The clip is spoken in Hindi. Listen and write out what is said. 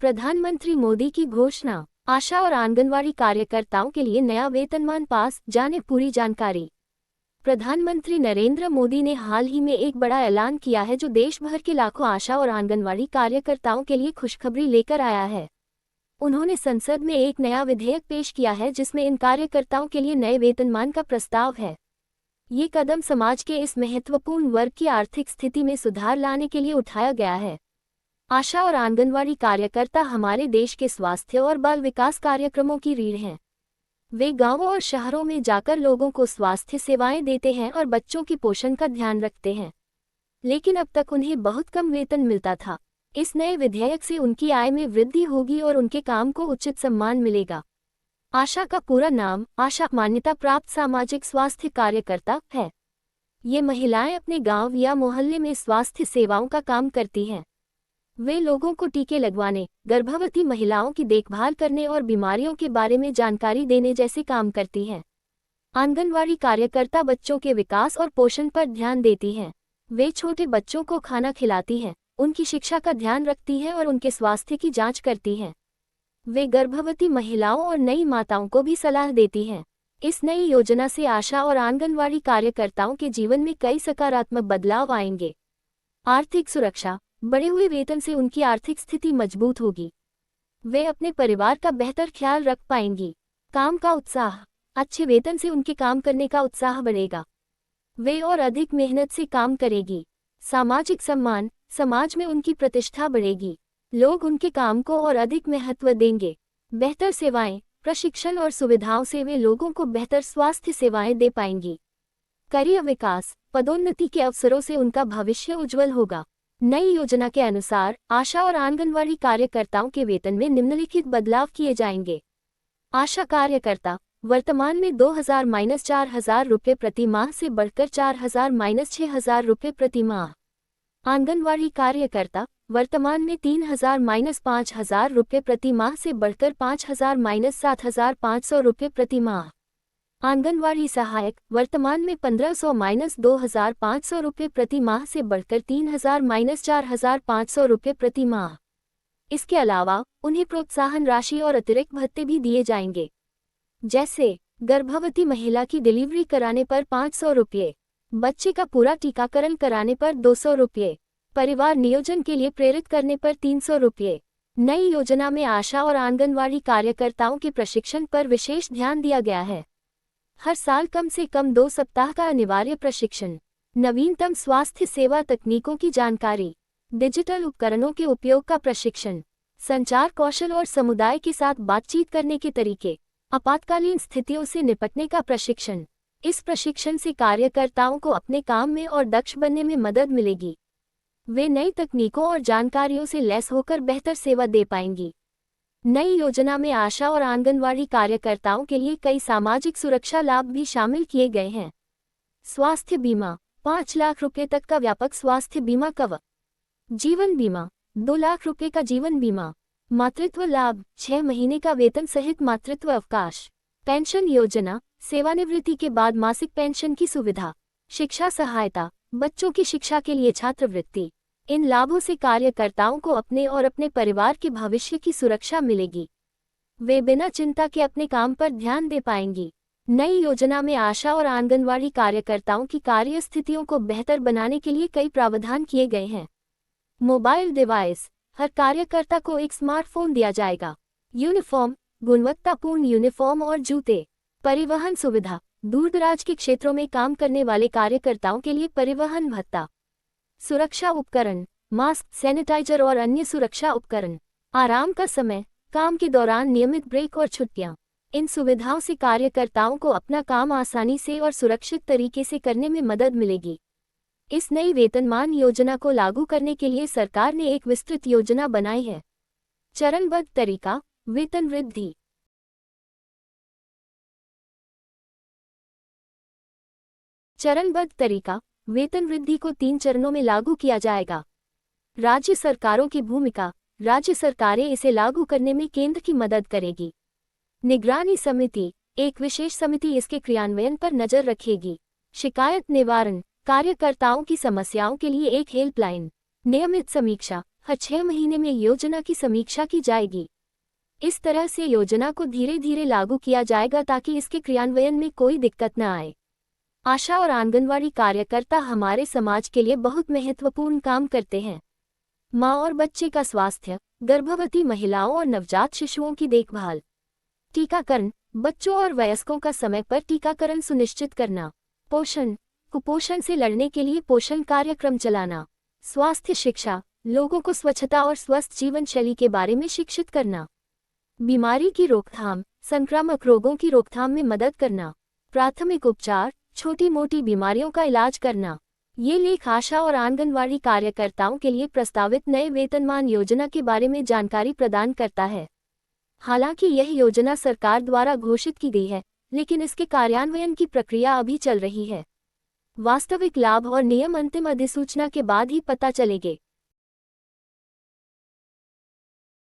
प्रधानमंत्री मोदी की घोषणा। आशा और आंगनवाड़ी कार्यकर्ताओं के लिए नया वेतनमान पास, जाने पूरी जानकारी। प्रधानमंत्री नरेंद्र मोदी ने हाल ही में एक बड़ा ऐलान किया है जो देश भर के लाखों आशा और आंगनवाड़ी कार्यकर्ताओं के लिए खुशखबरी लेकर आया है। उन्होंने संसद में एक नया विधेयक पेश किया है जिसमें इन कार्यकर्ताओं के लिए नए वेतनमान का प्रस्ताव है। ये कदम समाज के इस महत्वपूर्ण वर्ग की आर्थिक स्थिति में सुधार लाने के लिए उठाया गया है। आशा और आंगनवाड़ी कार्यकर्ता हमारे देश के स्वास्थ्य और बाल विकास कार्यक्रमों की रीढ़ हैं। वे गांवों और शहरों में जाकर लोगों को स्वास्थ्य सेवाएं देते हैं और बच्चों की पोषण का ध्यान रखते हैं। लेकिन अब तक उन्हें बहुत कम वेतन मिलता था। इस नए विधेयक से उनकी आय में वृद्धि होगी और उनके काम को उचित सम्मान मिलेगा। आशा का पूरा नाम आशा मान्यता प्राप्त सामाजिक स्वास्थ्य कार्यकर्ता है। ये महिलाएं अपने गांव या मोहल्ले में स्वास्थ्य सेवाओं का काम करती हैं। वे लोगों को टीके लगवाने, गर्भवती महिलाओं की देखभाल करने और बीमारियों के बारे में जानकारी देने जैसे काम करती हैं। आंगनवाड़ी कार्यकर्ता बच्चों के विकास और पोषण पर ध्यान देती हैं। वे छोटे बच्चों को खाना खिलाती हैं, उनकी शिक्षा का ध्यान रखती हैं और उनके स्वास्थ्य की जांच करती हैं। वे गर्भवती महिलाओं और नई माताओं को भी सलाह देती हैं। इस नई योजना से आशा और आंगनवाड़ी कार्यकर्ताओं के जीवन में कई सकारात्मक बदलाव आएंगे। आर्थिक सुरक्षा। बढ़े हुए वेतन से उनकी आर्थिक स्थिति मजबूत होगी। वे अपने परिवार का बेहतर ख्याल रख पाएंगी। काम का उत्साह। अच्छे वेतन से उनके काम करने का उत्साह बढ़ेगा। वे और अधिक मेहनत से काम करेगी। सामाजिक सम्मान। समाज में उनकी प्रतिष्ठा बढ़ेगी। लोग उनके काम को और अधिक महत्व देंगे। बेहतर सेवाएं, प्रशिक्षण और सुविधाओं से वे लोगों को बेहतर स्वास्थ्य सेवाएं दे पाएंगी। करियर विकास। पदोन्नति के अवसरों से उनका भविष्य उज्जवल होगा। नई योजना के अनुसार आशा और आंगनवाड़ी कार्यकर्ताओं के वेतन में निम्नलिखित बदलाव किए जाएंगे। आशा कार्यकर्ता वर्तमान में 2000-4000 रुपये प्रति माह से बढ़कर 4000-6000 रुपये प्रति माह। आंगनवाड़ी कार्यकर्ता वर्तमान में 3000-5000 रुपये प्रति माह से बढ़कर 5000-7500 रुपये प्रति माह। आंगनवाड़ी सहायक वर्तमान में 1500-2500 रुपये प्रति माह से बढ़कर 3000-4500 रुपये प्रति माह। इसके अलावा उन्हें प्रोत्साहन राशि और अतिरिक्त भत्ते भी दिए जाएंगे, जैसे गर्भवती महिला की डिलीवरी कराने पर 500 रुपये, बच्चे का पूरा टीकाकरण कराने पर 200 रुपये, परिवार नियोजन के लिए प्रेरित करने पर 300 रुपये। नई योजना में आशा और आंगनवाड़ी कार्यकर्ताओं के प्रशिक्षण पर विशेष ध्यान दिया गया है। हर साल कम से कम 2 सप्ताह का अनिवार्य प्रशिक्षण, नवीनतम स्वास्थ्य सेवा तकनीकों की जानकारी, डिजिटल उपकरणों के उपयोग का प्रशिक्षण, संचार कौशल और समुदाय के साथ बातचीत करने के तरीके, आपातकालीन स्थितियों से निपटने का प्रशिक्षण। इस प्रशिक्षण से कार्यकर्ताओं को अपने काम में और दक्ष बनने में मदद मिलेगी। वे नई तकनीकों और जानकारियों से लैस होकर बेहतर सेवा दे पाएंगी। नई योजना में आशा और आंगनवाड़ी कार्यकर्ताओं के लिए कई सामाजिक सुरक्षा लाभ भी शामिल किए गए हैं। स्वास्थ्य बीमा 5 लाख रुपये तक का व्यापक स्वास्थ्य बीमा कवर। जीवन बीमा 2 लाख रुपये का जीवन बीमा। मातृत्व लाभ 6 महीने का वेतन सहित मातृत्व अवकाश। पेंशन योजना सेवानिवृत्ति के बाद मासिक पेंशन की सुविधा। शिक्षा सहायता बच्चों की शिक्षा के लिए छात्रवृत्ति। इन लाभों से कार्यकर्ताओं को अपने और अपने परिवार के भविष्य की सुरक्षा मिलेगी। वे बिना चिंता के अपने काम पर ध्यान दे पाएंगी। नई योजना में आशा और आंगनवाड़ी कार्यकर्ताओं की कार्य स्थितियों को बेहतर बनाने के लिए कई प्रावधान किए गए हैं। मोबाइल डिवाइस हर कार्यकर्ता को एक स्मार्टफोन दिया जाएगा। यूनिफॉर्म गुणवत्तापूर्ण यूनिफॉर्म और जूते। परिवहन सुविधा दूरदराज के क्षेत्रों में काम करने वाले कार्यकर्ताओं के लिए परिवहन भत्ता। सुरक्षा उपकरण मास्क, सैनिटाइजर और अन्य सुरक्षा उपकरण। आराम का समय काम के दौरान नियमित ब्रेक और छुट्टियां। इन सुविधाओं से कार्यकर्ताओं को अपना काम आसानी से और सुरक्षित तरीके से करने में मदद मिलेगी। इस नई वेतनमान योजना को लागू करने के लिए सरकार ने एक विस्तृत योजना बनाई है। चरणबद्ध तरीका वेतन वृद्धि। चरणबद्ध तरीका वेतन वृद्धि को 3 चरणों में लागू किया जाएगा। राज्य सरकारों की भूमिका राज्य सरकारें इसे लागू करने में केंद्र की मदद करेगी। निगरानी समिति एक विशेष समिति इसके क्रियान्वयन पर नजर रखेगी। शिकायत निवारण कार्यकर्ताओं की समस्याओं के लिए एक हेल्पलाइन। नियमित समीक्षा हर 6 महीने में योजना की समीक्षा की जाएगी। इस तरह से योजना को धीरे धीरे लागू किया जाएगा ताकि इसके क्रियान्वयन में कोई दिक्कत न आए। आशा और आंगनवाड़ी कार्यकर्ता हमारे समाज के लिए बहुत महत्वपूर्ण काम करते हैं। माँ और बच्चे का स्वास्थ्य, गर्भवती महिलाओं और नवजात शिशुओं की देखभाल, टीकाकरण, बच्चों और वयस्कों का समय पर टीकाकरण सुनिश्चित करना, पोषण, कुपोषण से लड़ने के लिए पोषण कार्यक्रम चलाना, स्वास्थ्य शिक्षा, लोगों को स्वच्छता और स्वस्थ जीवन शैली के बारे में शिक्षित करना, बीमारी की रोकथाम, संक्रामक रोगों की रोकथाम में मदद करना, प्राथमिक उपचार, छोटी मोटी बीमारियों का इलाज करना। ये लेख आशा और आंगनवाड़ी कार्यकर्ताओं के लिए प्रस्तावित नए वेतनमान योजना के बारे में जानकारी प्रदान करता है। हालांकि यह योजना सरकार द्वारा घोषित की गई है, लेकिन इसके कार्यान्वयन की प्रक्रिया अभी चल रही है। वास्तविक लाभ और नियम अंतिम अधिसूचना के बाद ही पता चलेंगे।